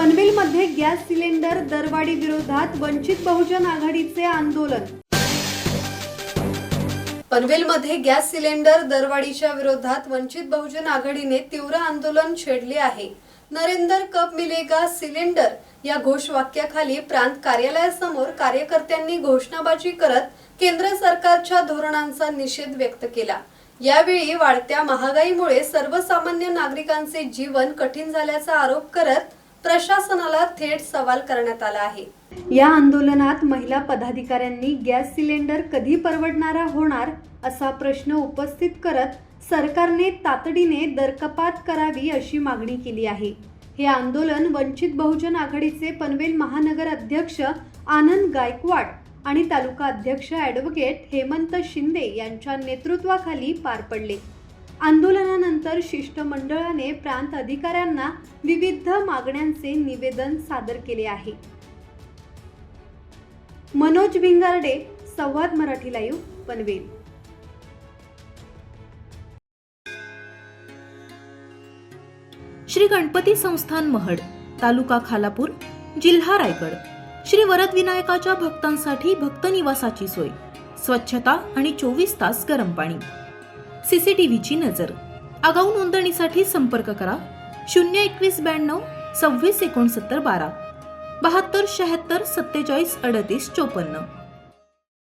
पनवेलमध्ये gas cylinder दरवाढी विरोधात वंचित बहुजन आघाडीचे आंदोलन। पनवेलमध्ये गॅस सिलेंडर दरवाढीच्या विरोधात वंचित बहुजन आघाडीने तीव्र आंदोलन छेडले आहे। नरेंद्र कब मिलेगा सिलेंडर या घोषवाक्याखाली प्रांत कार्यालयासमोर कार्यकर्त्यांनी घोषणाबाजी करत केंद्र सरकारच्या धोरणांचा निषेध व्यक्त केला। यावेळी वाढत्या महागाईमुळे सर्वसामान्य नागरिकांचे जीवन कठीण झाल्याचा आरोप करत प्रशासनाला थेट सवाल करण्यात आला आहे। या आंदोलनात महिला पदाधिकाऱ्यांनी गॅस सिलेंडर कधी परवडणारा होणार असा प्रश्न उपस्थित करत सरकारने तातडीने दरकपात करावी अशी मागणी केली आहे। हे आंदोलन वंचित बहुजन आघाडीचे पनवेल महानगर अध्यक्ष आनंद गायकवाड आणि तालुका अध्यक्ष ॲडव्होकेट हेमंत शिंदे यांच्या नेतृत्वाखाली पार पडले। आंदोलनानंतर शिष्टमंडळाने प्रांत अधिकाऱ्यांना विविध मागण्यांचे निवेदन सादर केले आहे। मनोज भिंगारडे, संवाद मराठी लाईव्ह, पनवेल। श्री गणपती संस्थान महड, तालुका खालापूर, जिल्हा रायगड। श्री वरद विनायकाच्या भक्तांसाठी भक्त निवासाची सोय, स्वच्छता आणि 24 तास गरम पाणी, सीसीटीव्हीची नजर। आगाऊ नोंदणीसाठी संपर्क करा 02192 26 69 12 72 76 47 38 54।